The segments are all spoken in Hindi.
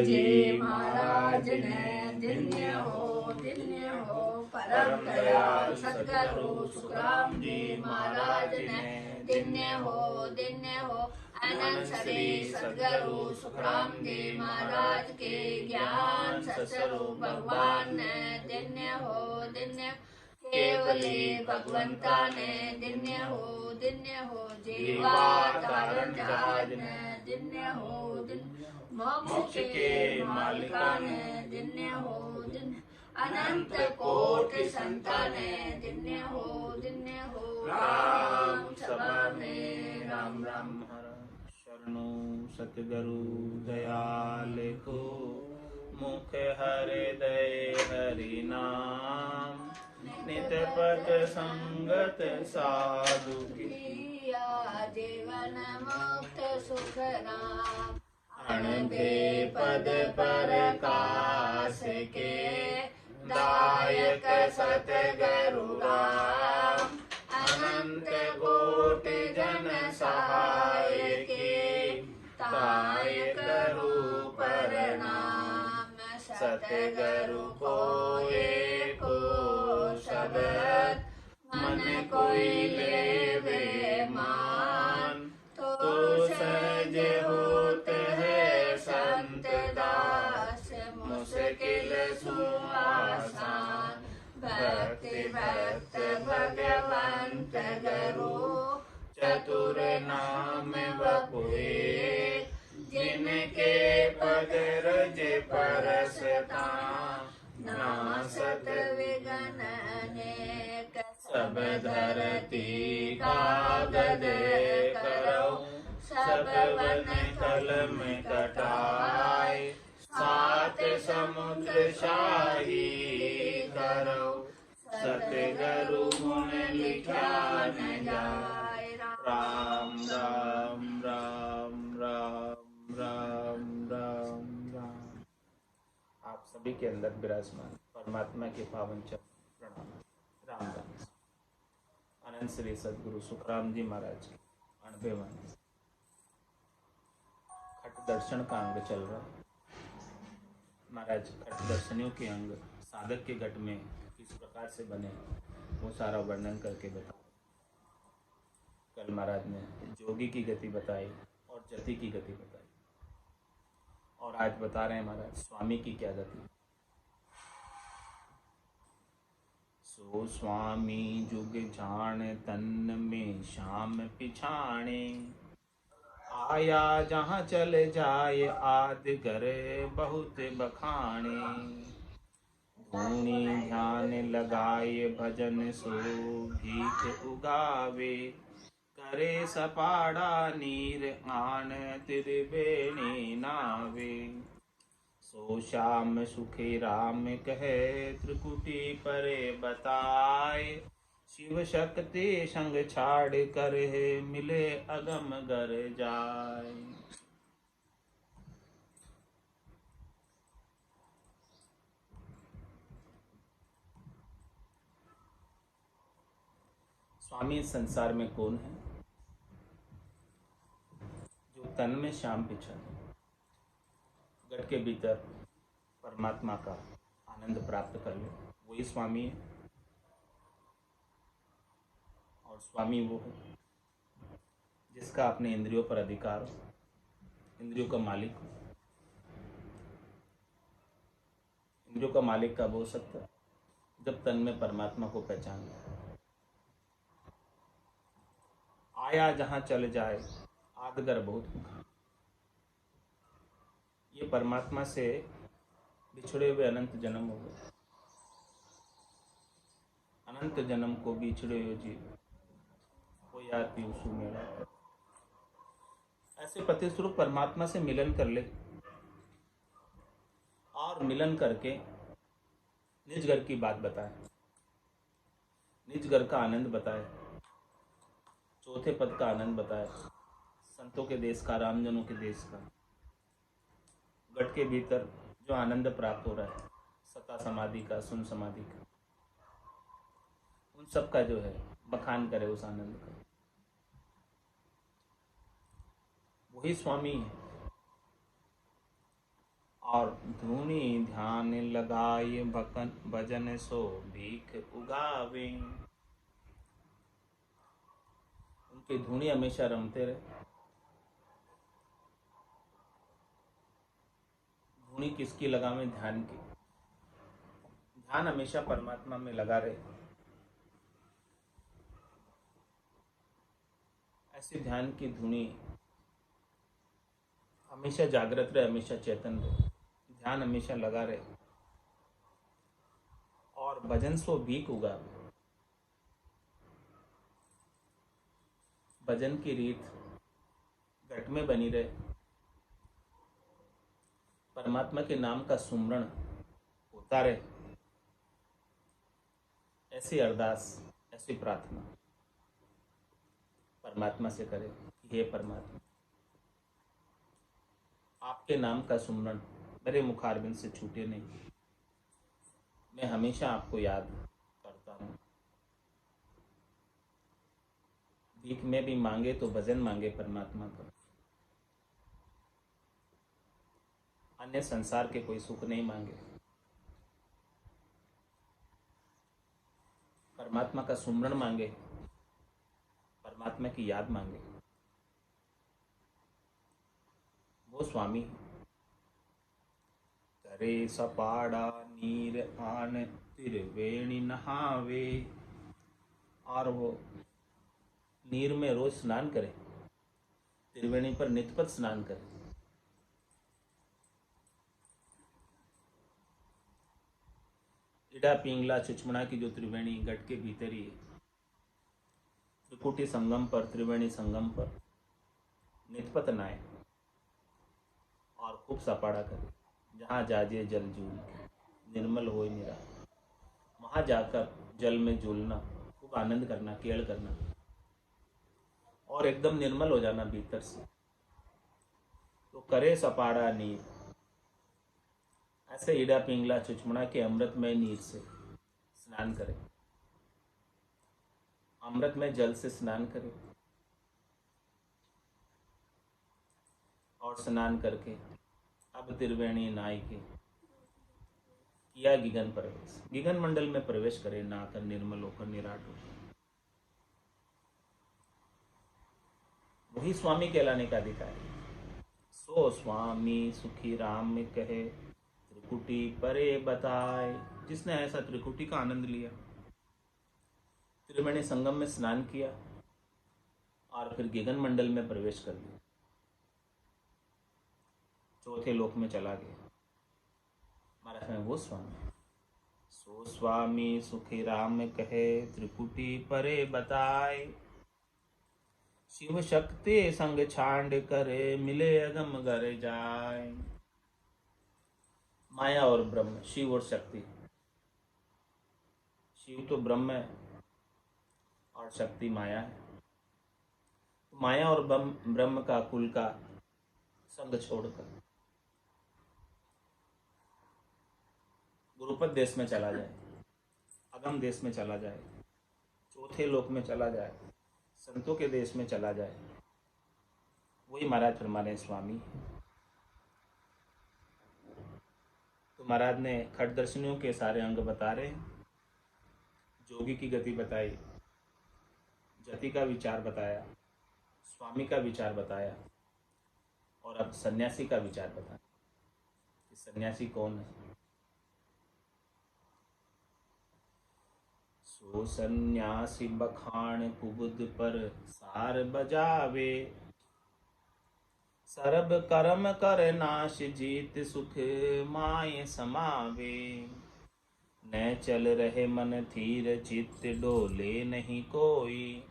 जी महाराज ने धन्य हो परम दयाल सद्गुरु सुखराम जी महाराज ने धन्य हो अनंत श्री सद्गुरु सुखराम जी महाराज के ज्ञान सत्स्वरूप भगवान ने धन्य हो केवली भगवंता ने धन्य हो जीवा तारण जहाज ने धन्य हो मोक्ष के मालिका ने धन्य हो अनंत कोटि संताने धन्य हो राम सभा में राम राम शरणो सतगुरु दयाल को मुख हृदय हरि नाम नित पथ संगत साधु की जीवन मुक्त सुख राम अणधे पद प्रकाश के दायक सतगुरु राम अनंत कोटि जन सहाय के ताय करू प्रणाम सतगुरु को एको शब्द मन कोई लेवे मान तो सहज होत है संत दास मुश्किल सुआसान भक्ति भक्त भगवंत गुरु चतुर नाम बपुए जिनके पद रज परसता नासत विघ्न अनेक सब धरती कागद करो सब वन कलम कटाए सात समुद्र शाही करो सतगुरु गुण लिखा न जाए राम राम राम राम राम राम राम। आप सभी के अंदर विराजमान परमात्मा के पावन चरण प्रणाम। राम राम। अनंत श्री सद्गुरु सुखराम जी महाराज के 98वां खट दर्शन का अंग चल रहा है। महाराज खट दर्शनियों के अंग साधक के घट में किस प्रकार से बने वो सारा वर्णन करके बताया। कल महाराज ने जोगी की गति बताई और जति की गति बताई और आज बता रहे हैं महाराज स्वामी की क्या गति। सो स्वामी जुग जान तन में श्याम पिछाणे आया जहाँ चले जाए आदि करे बहुत बखाने धूनी ध्यान लगाए भजन सो भीख उगावे करे सपाड़ा नीर आन त्रिवेणी नावे सो श्याम सुखी राम कहे त्रिकुटी परे बताए शिव शक्ति संग छाड़ कर मिले अगम गर जाय। स्वामी संसार में कौन है जो तन में श्याम पिछड़ गट के भीतर परमात्मा का आनंद प्राप्त कर ले, वही स्वामी है। और स्वामी वो है जिसका अपने इंद्रियों पर अधिकार हो, इंद्रियों का मालिक हो। इंद्रियों का मालिक कब हो सकता है? जब तन में परमात्मा को पहचान ले। आया जहां चल जाए आदगर बहुत दुखा। ये परमात्मा से बिछड़े हुए अनंत जन्म हो गए। अनंत जन्म को बिछड़े हुए जीव को यार पीयूषु मेरा। ऐसे पति स्वरूप परमात्मा से मिलन कर ले और मिलन करके निज घर की बात बताए, निज घर का आनंद बताए, चौथे पद का आनंद बताए, संतों के देश का, रामजनों के देश का, गट के भीतर जो आनंद प्राप्त हो रहा है, सता समाधि का, सुन समाधि का, उन सब का जो है बखान करे उस आनंद का। वही स्वामी है और धुनी ध्यान लगाए भकन भजन सो भीख उगावे। उनकी धुनी हमेशा रमते रहे। धुनी किसकी लगावे? ध्यान की। ध्यान हमेशा परमात्मा में लगा रहे। ऐसी ध्यान की धुनी हमेशा जागृत रहे, हमेशा चेतन रहे, ध्यान हमेशा लगा रहे और भजन सो भीख उगावे। भजन की रीत घट में बनी रहे। परमात्मा के नाम का सुमरण होता रहे। ऐसी अरदास, ऐसी प्रार्थना परमात्मा से करें कि हे परमात्मा, आपके नाम का सुमरण मेरे मुखारबिंद से छूटे नहीं। मैं हमेशा आपको याद करता हूँ। भीख में भी मांगे तो भजन मांगे परमात्मा का। अन्य संसार के कोई सुख नहीं मांगे। परमात्मा का सुमरण मांगे, परमात्मा की याद मांगे। वो स्वामी करे सपाड़ा नीर आन त्रिवेणी नहावे। और वो नीर में रोज स्नान करे, त्रिवेणी पर नित्यपत स्नान करे। इडा पिंगला चुचमड़ा की जो त्रिवेणी गट के भीतर ही है, त्रिकुटी संगम पर, त्रिवेणी संगम पर नित्यपत नहाए और खूब सपाड़ा करे। जहाँ जाजे जल जूल निर्मल होए निरा। वहाँ जाकर जल में झूलना, खूब आनंद करना, केड़ करना और एकदम निर्मल हो जाना भीतर से। तो करे सपाड़ा नीर, ऐसे ईडा पिंगला चुचमड़ा के अमृतमय नीर से स्नान करें, अमृतमय जल से स्नान करें और स्नान करके अब त्रिवेणी नाई के किया गिगन प्रवेश, गिगन मंडल में प्रवेश करे, नहाकर निर्मल होकर निराट होकर। वही स्वामी कहलाने का अधिकारी। सो स्वामी सुखी राम कहे त्रिकुटी परे बताए। जिसने ऐसा त्रिकुटी का आनंद लिया, त्रिवेणी संगम में स्नान किया और फिर गिगन मंडल में प्रवेश कर लिया, चौथे लोक में चला गया। महाराज में वो स्वामी। सो स्वामी सुखी राम कहे त्रिकुटी परे बताए। शिव शक्ति संग छांड करे मिले अगम घर जाए। माया और ब्रह्म, शिव और शक्ति। शिव तो ब्रह्म है और शक्ति माया है। माया और ब्रह्म का कुल का संग छोड़कर गुरुपद देश में चला जाए, अगम देश में चला जाए, चौथे लोक में चला जाए, संतों के देश में चला जाए, वही महाराज फरमाने स्वामी। तो महाराज ने खटदर्शनियों के सारे अंग बता रहे। जोगी की गति बताई, जति का विचार बताया, स्वामी का विचार बताया और अब सन्यासी का विचार बताया कि सन्यासी कौन है। सो सन्यासी बखान कुबुद पर सार बजावे। सरब कर्म कर नाश जीत सुख माय समावे। न चल रहे मन थीर चित्त डोले नहीं कोई।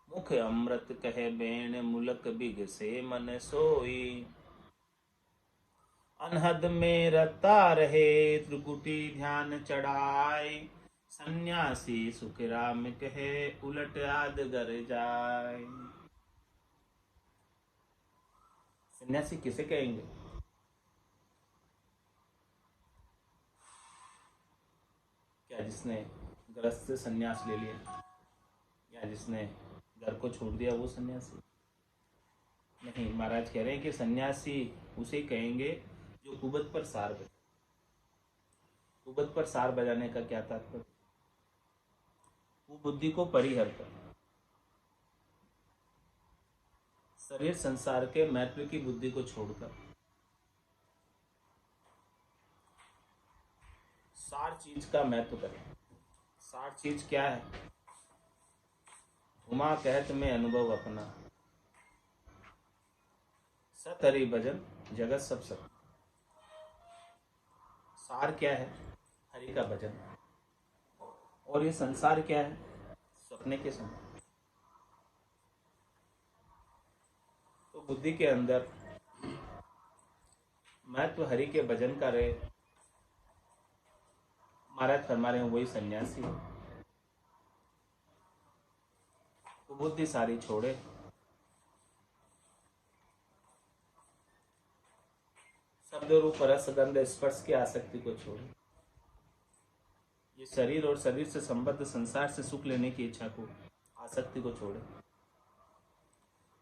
मुख अमृत कहे बेण मुलक बिग से मन सोई। अनहद में रता रहे त्रिकुटी ध्यान चढ़ाए। सन्यासी सुख राम कहे उलट आद गर जाए। सन्यासी किसे कहेंगे? क्या जिसने गृहस्थ से सन्यास ले लिया या जिसने घर को छोड़ दिया वो सन्यासी? नहीं, महाराज कह रहे हैं कि सन्यासी उसे कहेंगे जो कुबत पर सार बजे। कुबत पर सार बजाने का क्या तात्पर्य? कुबुद्धि को परिहर कर शरीर संसार के महत्व की बुद्धि को छोड़कर सार चीज का महत्व करें। सार चीज क्या है? उमा कहत में अनुभव अपना, सत हरि भजन जगत सब सब। सार क्या है? हरि का भजन। और ये संसार क्या है? सपने के समान। तो बुद्धि के अंदर महत्व हरि के भजन का रहे। महाराज फरमा रहे हैं वही सन्यासी है। तो बुद्धि सारी छोड़े, शब्द रूप रस गंध स्पर्श की आसक्ति को छोड़े, ये शरीर और शरीर से संबद्ध संसार से सुख लेने की इच्छा को, आसक्ति को छोड़े,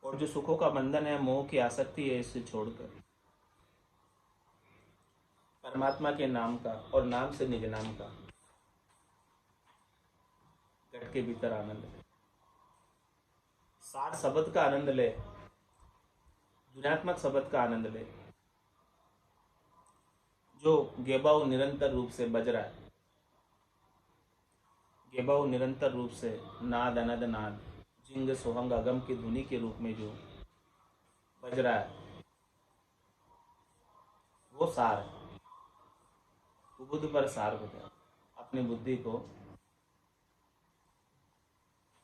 और जो सुखों का बंधन है, मोह की आसक्ति है, इसे छोड़कर परमात्मा के नाम का और नाम से निज नाम का घट के भीतर आनंद ले। सार शब्द का आनंद ले, गुणात्मक शब्द का आनंद ले, जो गेबाऊ निरंतर रूप से बज रहा है। गेबाऊ निरंतर रूप से नाद अनद नाद जिंग सोहंग अगम की धुनी के रूप में जो बज रहा है, वो सार है। बुद्ध पर सार बजा। अपनी बुद्धि को,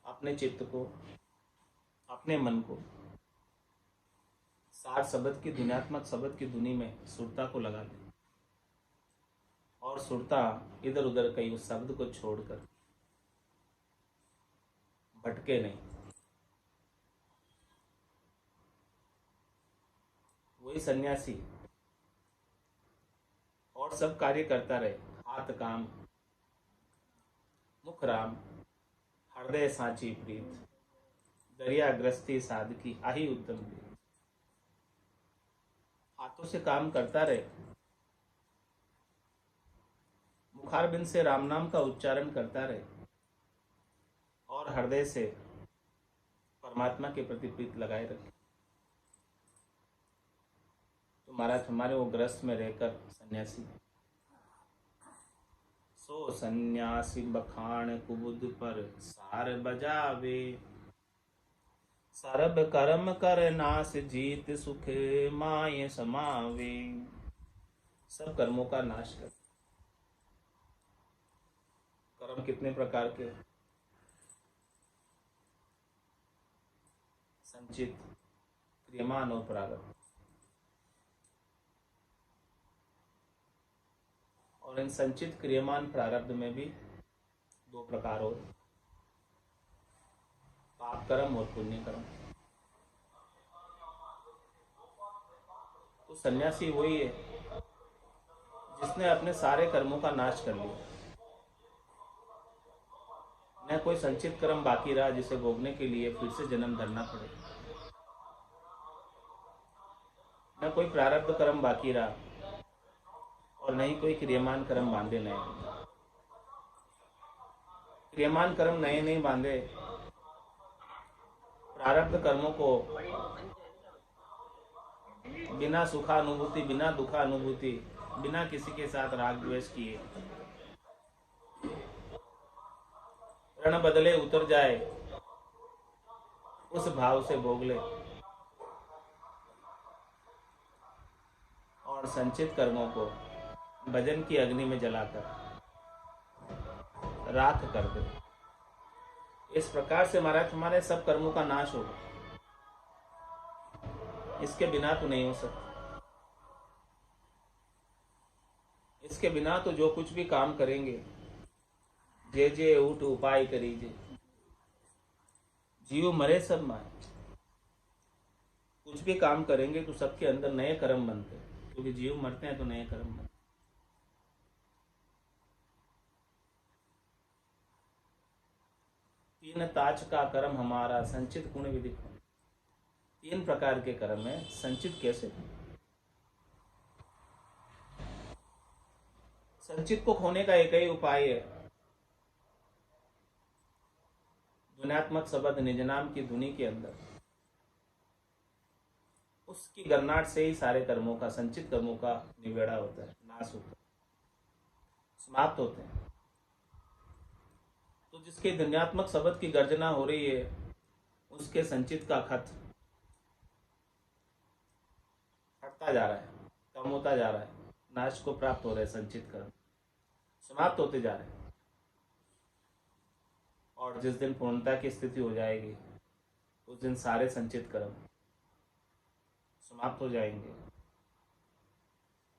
अपने चित्त को, अपने मन को सार शब्द की, धुन्यात्मक शब्द की धुनी में सुरता को लगा दे, और सुरता इधर उधर कहीं उस शब्द को छोड़कर भटके नहीं। वही सन्यासी और सब कार्य करता रहे। हाथ काम, मुख राम, हृदय सांची प्रीत, दरिया ग्रस्ती साधकी आही उत्तम प्रीत। हाथों से काम करता रहे, मुखारबिंद से राम नाम का उच्चारण करता रहे, और हृदय से परमात्मा के प्रति प्रीत लगाए रखे। तो महाराज हमारे वो ग्रस्त में रहकर सन्यासी, सो सन्यासी बखान कुबुद पर सार बजावे, सरब कर्म कर नाश जीत सुख माय समावे। सब कर्मों का नाश कर। कर्म कितने प्रकार के? संचित, क्रियमान और प्रारब्ध। और इन संचित क्रियमान प्रारब्ध में भी दो प्रकार हो, पाप कर्म और पुण्य कर्म। तो सन्यासी वही है जिसने अपने सारे कर्मों का नाश कर लिया। न कोई संचित कर्म बाकी रहा जिसे भोगने के लिए फिर से जन्म धरना पड़े, न कोई प्रारब्ध कर्म बाकी रहा, और नहीं कोई क्रियमान कर्म बांधे नए। क्रियमान कर्म नए नहीं बांधे, प्रारब्ध कर्मों को बिना सुखानुभूति, बिना दुखानुभूति, बिना किसी के साथ राग द्वेष किए, रण बदले उतर जाए उस भाव से भोग ले, और संचित कर्मों को भजन की अग्नि में जलाकर राख कर दे। इस प्रकार से महाराज हमारे सब कर्मों का नाश होगा। इसके बिना तो नहीं हो सकता। इसके बिना तो जो कुछ भी काम करेंगे, जे जे उठ उपाय करीजे, जीव मरे सब माए। कुछ भी काम करेंगे तो सबके अंदर नए कर्म बनते हैं, क्योंकि जीव मरते हैं तो नए कर्म बनते हैं। तीन ताच का कर्म हमारा संचित गुण विधि। तीन प्रकार के कर्म है, संचित कैसे? संचित को खोने का एक ही उपाय है, ध्वन्यात्मक शब्द निज नाम की धुनी के अंदर उसकी गरनाट से ही सारे कर्मों का, संचित कर्मों का निबेड़ा होता है, नाश होता है, समाप्त होते हैं। तो जिसके ध्वन्यात्मक शब्द की गर्जना हो रही है, उसके संचित का खत हटता जा रहा है, कम होता जा रहा है, नाश को प्राप्त हो रहे, संचित कर्म समाप्त होते जा रहे हैं। और जिस दिन पूर्णता की स्थिति हो जाएगी, उस दिन सारे संचित कर्म समाप्त हो जाएंगे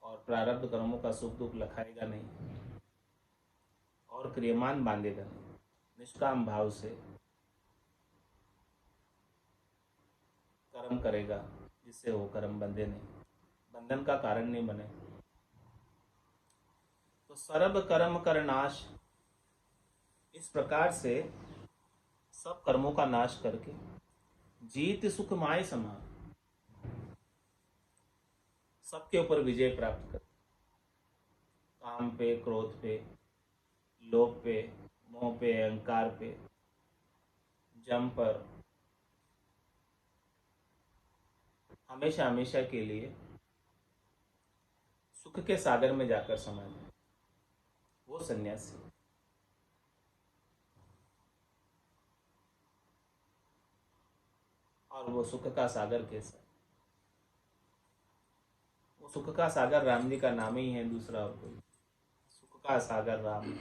और प्रारब्ध कर्मों का सुख दुख लखाएगा नहीं और क्रियमान बांधेगा नहीं। निष्काम भाव से कर्म करेगा, जिससे वो कर्म बंधे नहीं, बंधन का कारण नहीं बने। तो सर्व कर्म कर नाश, इस प्रकार से सब कर्मों का नाश करके जीत सुख माय समा, सबके ऊपर विजय प्राप्त कर, काम पे, क्रोध पे, लोभ पे, मोह पे, अहंकार पे, जम पर हमेशा हमेशा के लिए सुख के सागर में जाकर समा जाए, वो सन्यासी। और वो सुख का सागर कैसा? वो सुख का सागर राम जी का नाम ही है, दूसरा और कोई। सुख का सागर राम,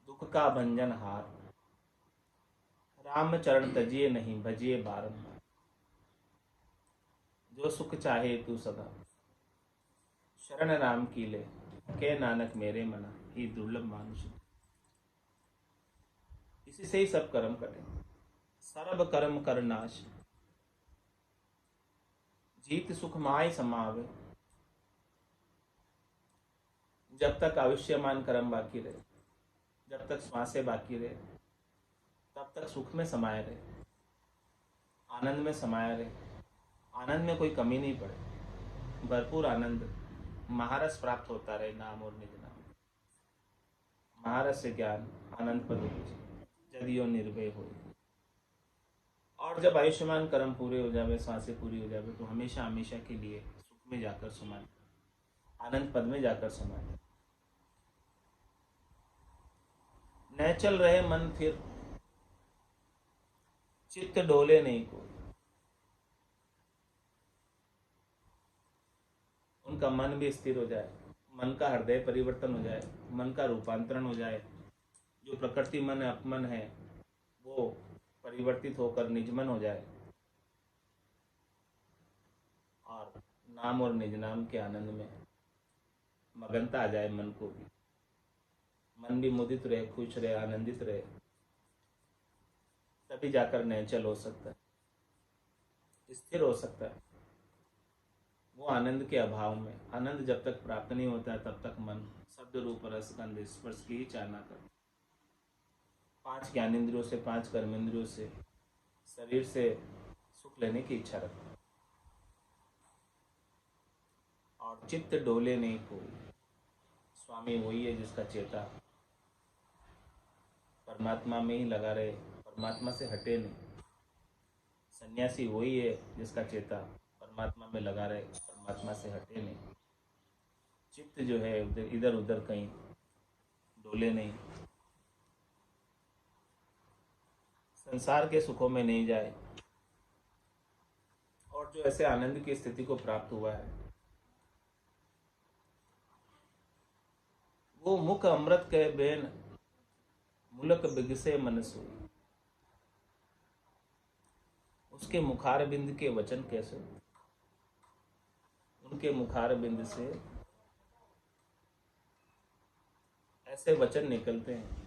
दुख का भंजन हार, राम चरण तजिए नहीं भजिए बारंबार। जो सुख चाहे तू सदा, शरण राम की ले, के नानक मेरे मना, ही दुर्लभ मानुष। इसी से ही सब कर्म कटे। सर्व कर्म कर नाश, जीत सुख माय समावे। जब तक आयुष्यमान कर्म बाकी रहे, जब तक श्वासें बाकी रहे, तब तक सुख में समाये रहे, आनंद में समाये रहे। आनंद में कोई कमी नहीं पड़े, भरपूर आनंद, महारस प्राप्त होता रहे, नाम और निज नाम। महारस से ज्ञान आनंद पद जदियो निर्भय हो। और जब आयुष्मान कर्म पूरे हो जावे, सांसें पूरी हो जावे, तो हमेशा हमेशा के लिए सुख में जाकर समाये, आनंद पद में जाकर समाये। न चल रहे मन फिर, चित्त डोले नहीं कोई। उनका मन भी स्थिर हो जाए, मन का हृदय परिवर्तन हो जाए, मन का रूपांतरण हो जाए। जो प्रकृति मन अपमन है, वो परिवर्तित होकर निजमन हो जाए और नाम और निज नाम के आनंद में मगनता आ जाए। मन को भी, मन भी मुदित रहे, खुश रहे, आनंदित रहे, तभी जाकर नैचल हो सकता है, स्थिर हो सकता है। वो आनंद के अभाव में, आनंद जब तक प्राप्त नहीं होता है, तब तक मन शब्द रूप रस गंध स्पर्श की ही चाहना करता। 5 ज्ञानेंद्रियों से, 5 कर्मेंद्रियों से, शरीर से सुख लेने की इच्छा रखता है। और चित्त डोले नहीं कोई। स्वामी वही है जिसका चेता परमात्मा में ही लगा रहे, परमात्मा से हटे नहीं। सन्यासी वही है जिसका चेता परमात्मा में लगा रहे, परमात्मा से हटे नहीं। चित्त जो है इधर उधर कहीं डोले नहीं, संसार के सुखों में नहीं जाए। और जो ऐसे आनंद की स्थिति को प्राप्त हुआ है, वो मुख अमृत के बेन, मुलक बिगसे मन सोई। उसके मुखार बिंद के वचन कैसे, उनके मुखार बिंद से ऐसे वचन निकलते हैं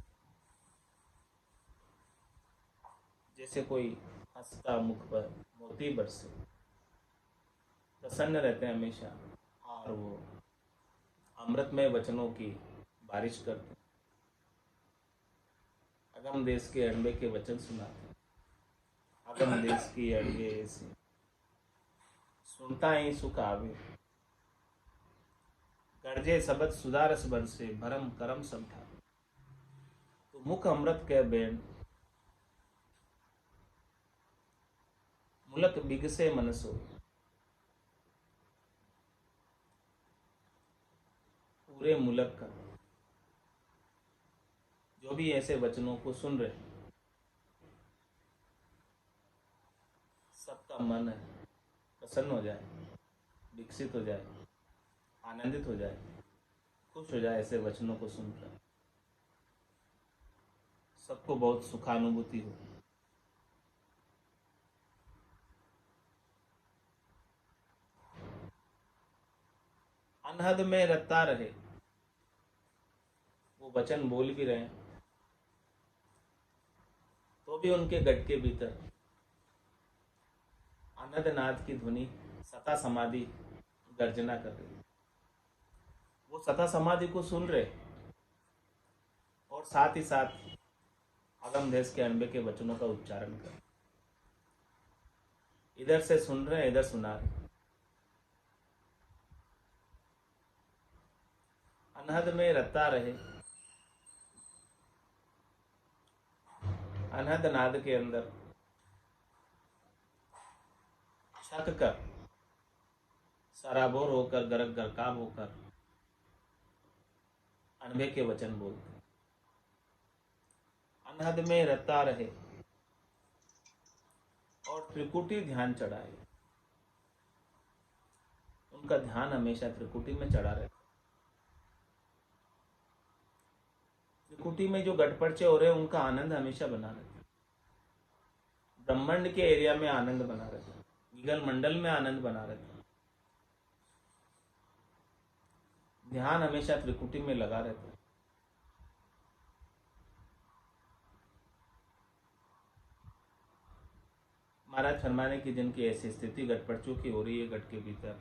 जैसे कोई हंसता मुख पर मोती बरसे। प्रसन्न रहते हैं हमेशा और वो अमृतमय वचनों की बारिश करते। अगम देश के अड़बे के वचन सुनाते, अगम देश की अड़बे से सुनता ही सुख आवे। गरजे सबद सुधारस बरसे भरम करम सब था। तो मुख अमृत के बेन मुलक बिगसे मनसो। पूरे मुलक का जो भी ऐसे वचनों को सुन रहे, सबका मन है प्रसन्न हो जाए, विकसित हो जाए, आनंदित हो जाए, खुश हो जाए ऐसे वचनों को सुनकर। सबको बहुत सुखानुभूति हो। अनहद में रत्ता रहे, वो वचन बोल भी रहे हैं तो भी उनके गट के भीतर अनहद नाद की ध्वनि सता समाधि गर्जना कर रही है। वो सता समाधि को सुन रहे और साथ ही साथ अगम देश के अनबे के वचनों का उच्चारण कर, इधर से सुन रहे इधर सुना रहे। अनहद में रत्ता रहे, अनहद नाद के अंदर छक कर सराबोर होकर गरक गरकाब होकर अनबे के वचन बोलते। अनहद में रत्ता रहे और त्रिकुटी ध्यान चढ़ाए। उनका ध्यान हमेशा त्रिकुटी में चढ़ा रहता। त्रिकुटी में जो गटपर्चे हो रहे हैं उनका आनंद हमेशा बना रहता है। ब्रह्मांड के एरिया में आनंद बना रहता है, निगल मंडल में आनंद बना रहता है। ध्यान हमेशा त्रिकुटी में लगा रहता है। महाराज फरमाने की जिनकी ऐसी स्थिति गटपर्चों की हो रही है गट के भीतर,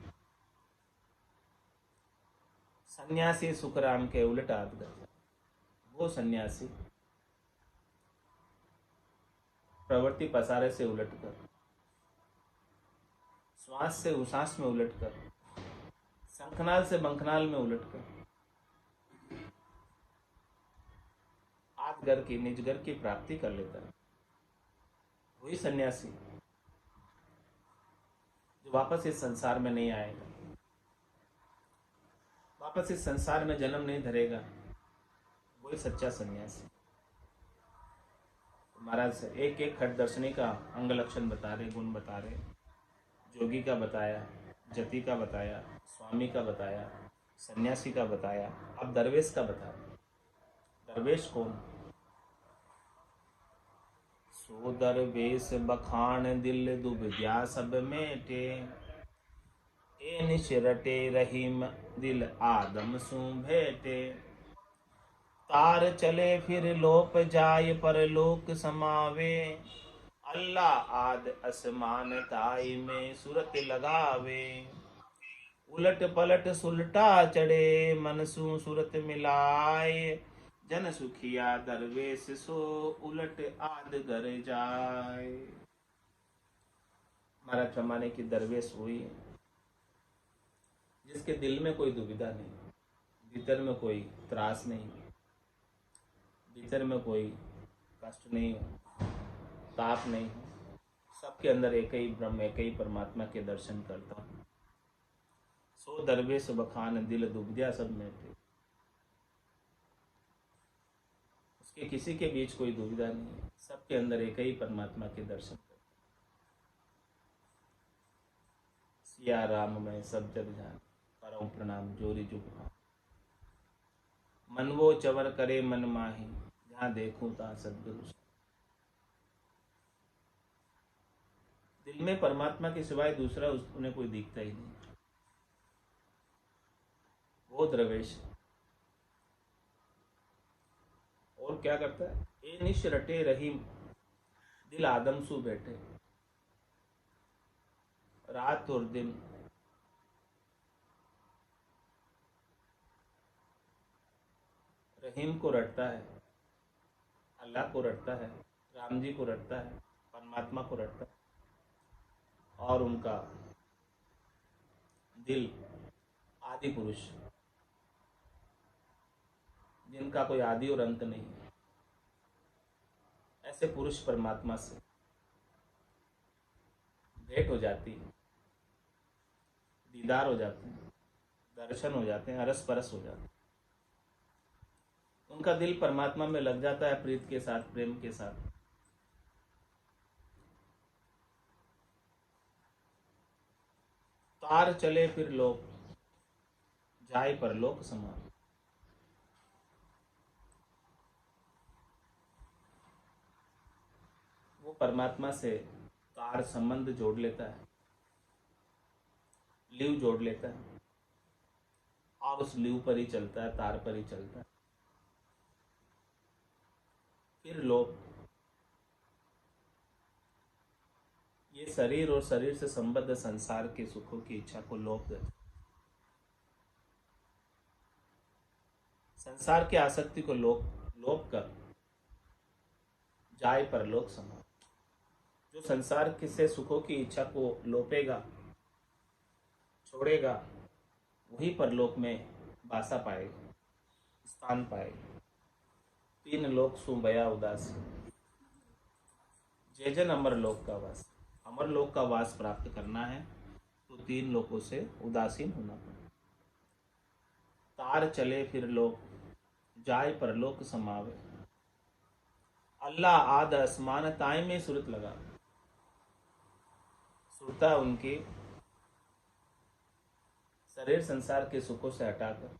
सन्यासी सुखराम के उलट आदगत। वो सन्यासी प्रवृत्ति पसारे से उलटकर, श्वास से उसास में उलटकर, शंखनाल से बंखनाल में उलटकर आदगर की निजगर की प्राप्ति कर लेता है। वही सन्यासी जो वापस इस संसार में नहीं आएगा, वापस इस संसार में जन्म नहीं धरेगा, वही सच्चा सन्यासी। महाराज एक एक खट दर्शनी का अंग लक्षण बता रहे, गुण बता रहे। जोगी का बताया, जति का बताया, स्वामी का बताया, सन्यासी का बताया, अब दरवेश का बता रहे। दरवेश कौन? सो दरवेश बखान दिल दुबिया सब मेटे, ए निशरटे रहीम दिल आदम सु भेटे। तार चले फिर लोप जाय परलोक समावे, अल्लाह आद असमान ताई में सुरत लगावे। उलट पलट सुलटा चढ़े मनसू सुरत मिलाए, जन सुखिया दरवेश सो उलट आद घर जाए। महाराज फरमाने की दरवेश हुई जिसके दिल में कोई दुविधा नहीं, भीतर में कोई त्रास नहीं, भीतर में कोई कष्ट नहीं हो, ताप नहीं हो, सबके अंदर एक ही ब्रह्म एक ही परमात्मा के दर्शन करता हूँ। सो दरवेश बखान दिल दुबदिया सब में थे। उसके किसी के बीच कोई दुविधा नहीं है, सबके अंदर एक ही परमात्मा के दर्शन करता। सिया राम में सब जग जान, परम प्रणाम जोरी जुग। मन वो चवर करे मन माही, जहाँ देखूं ता सदगुरु। दिल में परमात्मा के सिवाय दूसरा उन्हें कोई दिखता ही नहीं। वो द्रवेश और क्या करता है? ए निश रटे रहीम दिल आदम सु बैठे। रात और दिन रहीम को रटता है, अल्लाह को रटता है, राम जी को रटता है, परमात्मा को रटता है, और उनका दिल आदि पुरुष जिनका कोई आदि और अंत नहीं है, ऐसे पुरुष परमात्मा से भेंट हो जाती है, दीदार हो जाते हैं, दर्शन हो जाते हैं, अरस परस हो जाते हैं। उनका दिल परमात्मा में लग जाता है, प्रीत के साथ, प्रेम के साथ। तार चले फिर लोक, जाए परलोक समान। वो परमात्मा से तार संबंध जोड़ लेता है, लीव जोड़ लेता है, और उस लीव पर ही चलता है, तार पर ही चलता है। फिर लोक, ये शरीर और शरीर से संबद्ध संसार के सुखों की इच्छा को लोप देता है। संसार की आसक्ति को लोप कर जाए परलोक समान। जो संसार के से सुखों की इच्छा को लोपेगा, छोड़ेगा, वही परलोक में वासा पाएगा, स्थान पाएगा। 3 लोक सुबया उदासी, जय जन अमर लोक का वास। अमर लोक का वास प्राप्त करना है तो 3 लोकों से उदासीन होना पड़ेगा। तार चले फिर लोक, जाए परलोक समावे। अल्लाह आद आसमान ताई में सूरत लगा। सुरता उनकी शरीर संसार के सुखों से हटाकर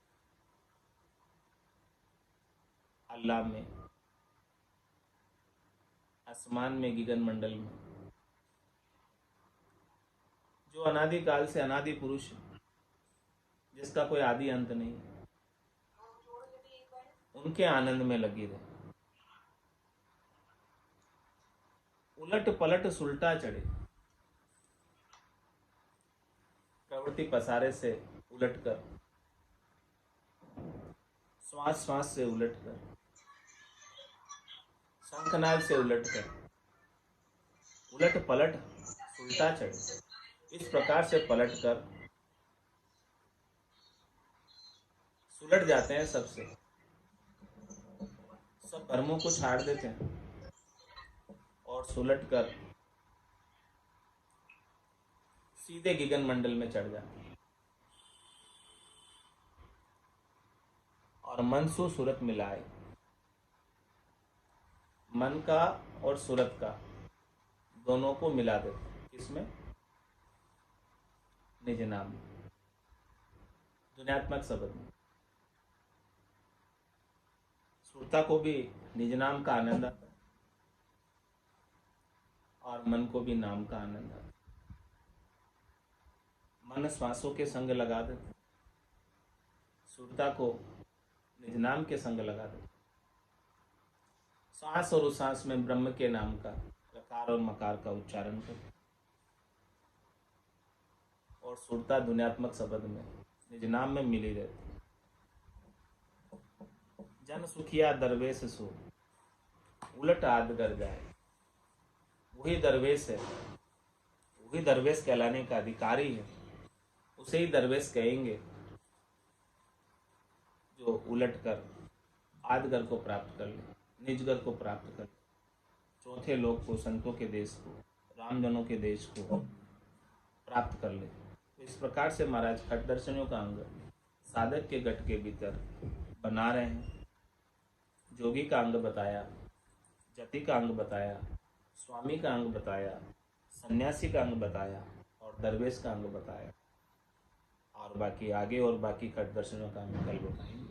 अल्लाह में, आसमान में, गगन मंडल में, जो अनादि काल से अनादि पुरुष, जिसका कोई आदि अंत नहीं, उनके आनंद में लगी रहे। उलट पलट सुलटा चढ़े, प्रवृत्ति पसारे से उलटकर, श्वास श्वास से उलटकर, शंखनाद से उलटकर, उलट पलट सुलटा चढ़े। इस प्रकार से पलटकर सुलट जाते हैं सबसे, सब भ्रमों को छाड़ देते हैं और सुलट कर सीधे गगन मंडल में चढ़ जाते हैं और मन सु सूरत मिलाए। मन का और सूरत का दोनों को मिला देते हैं। किसमें? निज नाम, दुनियात्मक शब्द में। श्रोता को भी निज नाम का आनंद आता है और मन को भी नाम का आनंद आता है। मन श्वासों के संग लगा देते, श्रोता को निज नाम के संग लगा देते। सांस और उस सांस में ब्रह्म के नाम का, रकार और मकार का उच्चारण करते और श्रोता दुनियात्मक शब्द में, निज नाम में मिली रहती। जन सुखिया दरवेश सो, उलट आद कर जाए। वही दरवेश है, वही दरवेश कहलाने का अधिकारी है, उसे ही दरवेश कहेंगे जो उलट कर आदगर को प्राप्त कर ले, निजगर को प्राप्त कर ले, चौथे लोक को, संतों के देश को, रामजनों के देश को प्राप्त कर ले। तो इस प्रकार से महाराज खट दर्शनों का अंग साधक के गट के भीतर बना रहे हैं। जोगी का अंग बताया, जति का अंग बताया, स्वामी का अंग बताया, सन्यासी का अंग बताया और दरवेश का अंग बताया। और बाकी आगे और बाकी खट दर्शनों का अंग कल बताएंगे।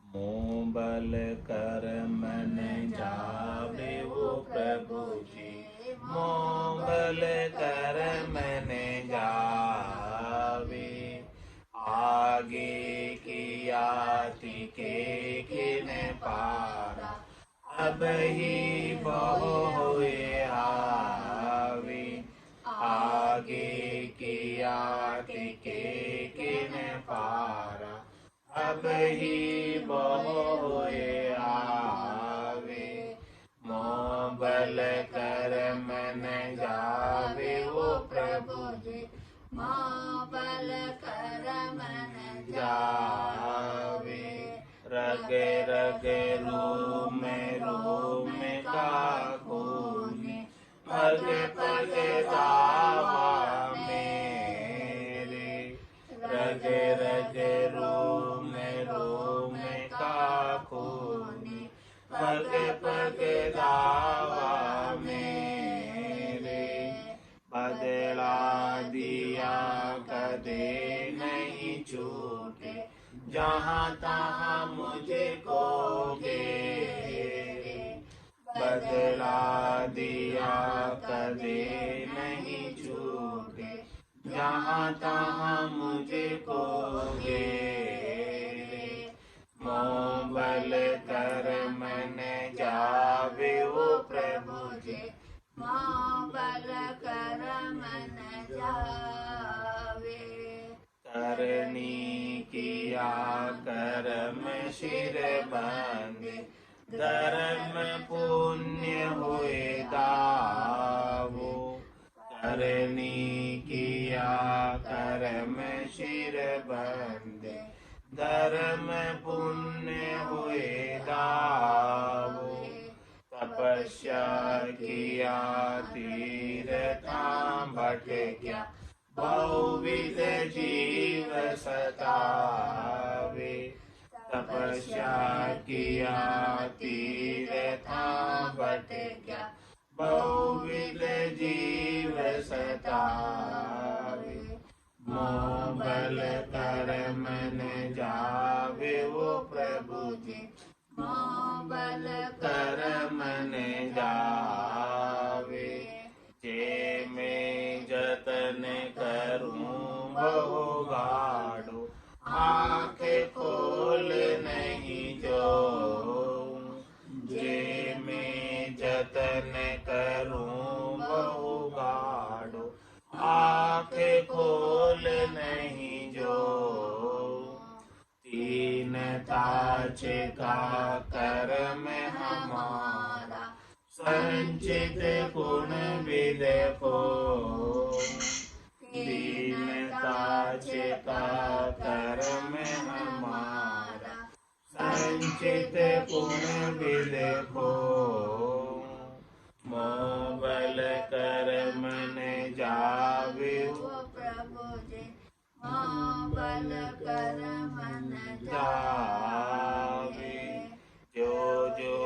मोह बल कर मन जावे वो प्रभु जी, मोह बल कर मन जावे। आगे की आति के किन पारा, अब ही बहु हुए हावी। आगे की आति के किन पारा, अब ही बहु हुए आवे। मोह बल कर मन जावे वो प्रभु जी, माँ बल कर मन जावे। रगे रगे रूम का खूने पगे पगे दावा मेरे रगे रगे रूम का खूने पगे पगे दावा मेरे बदला दिया कदे नहीं छूटे जहाँ तहाँ मुझको घेरे बदला दिया कदे नहीं छूटे जहाँ तहाँ मुझको घेरे मोह बल कर मन जावे वो प्रभु जी मोह बल कर मन जावे करनी किया कर्म शिर बंधे धर्म पुण्य हुए दावो करनी किया कर्म शिर बंधे धर्म पुण्य हुए दावो तपस्या किया तीर्थां भटक्या बहुविध जीव सतावे तपस्या किया तीर्थां भटक्या बहुविध जीव सतावे मोह बल कर मन जावे वो प्रभु जी मोह बल कर मन जावे जे मैं जतन करूं बहु गाढ़ो आँखें खोल नहीं जो जे मैं जतन करूं बहु गाढ़ो आँखें खोल नहीं जो तीन ताज का कर्म हमारा संचित गुण विद को तीन ताज का कर्म हमारा संचित गुण विद को मोह बल कर मन जावे वो प्रभु जी मोह बल कर मन जावे जो जो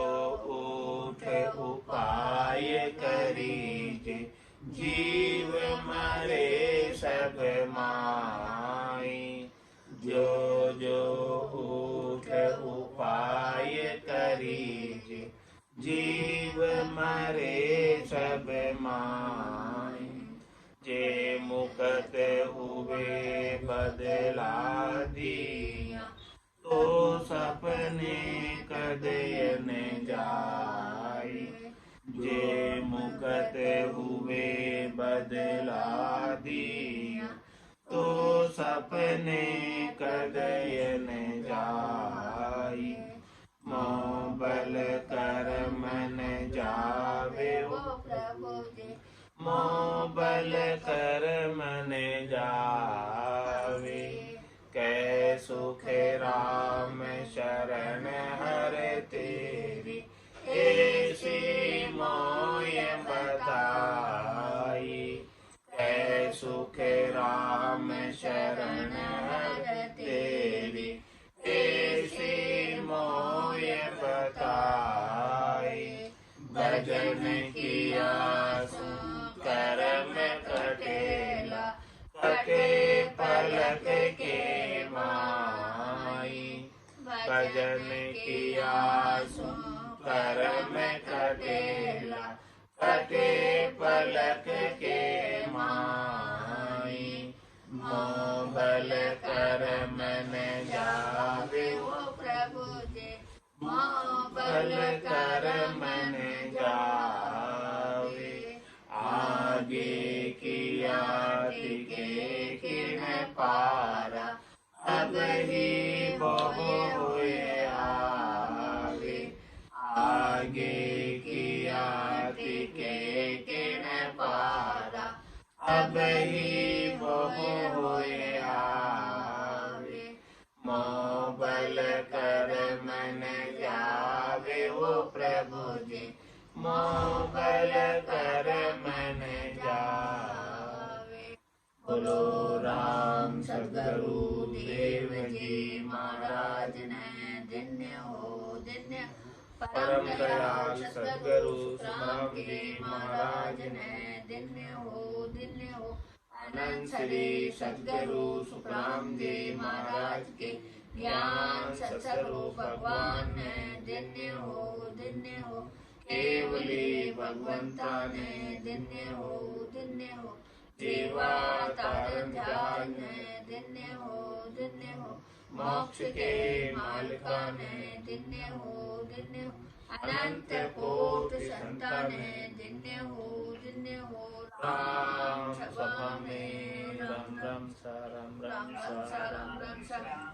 उठ उपाय करीजे जीव मरे सब माई जो जो उठ उपाय करीजे जीव मरे सब माई जे मुकत हुए बदला दिया तो सपने कदयन जाए जे मुकत हुए बदला दिया तो सपने कदयन जाए मोह बल कर मन जावे वो प्रभु जी मोह बल कर मन जावे कै सुख राम शरण हर तेरी ऐसी मोय बताई कै सुख राम शरण हर तेरी ऐसी मोय बताई भजन किया कर्म कटेला कटे पलक के माई भजन किया कर्म कटेला कटे पलक के माई मोह बल कर मन जावे वो प्रभु जी मोह बल कर मन जावे आगे किया टिके किन पारा अब ही बहु हुए आगे आगे किया टिके किन पारा अब ही बहु हुए आगे मोह बल कर मन मोह बल कर मन जावे। बोलो राम सद्गुरु देव जी महाराज ने धन्य हो धन्य। परम दयाल सद्गुरु सुखराम जी महाराज ने धन्य हो धन्य हो। अनंत श्री सद्गुरु सुखराम जी महाराज के ज्ञान सत्स्वरूप भगवान ने धन्य हो धन्य हो। केवली भगवंता ने धन्य हो धन्य हो। जीवा तारण जाल ने धन्य हो धन्य हो। मोक्ष के मालिका ने धन्य हो धन्य हो। अनंत कोट संताने धन्य हो धन्य हो। राम सभा में राम राम सा राम राम सा राम राम सा।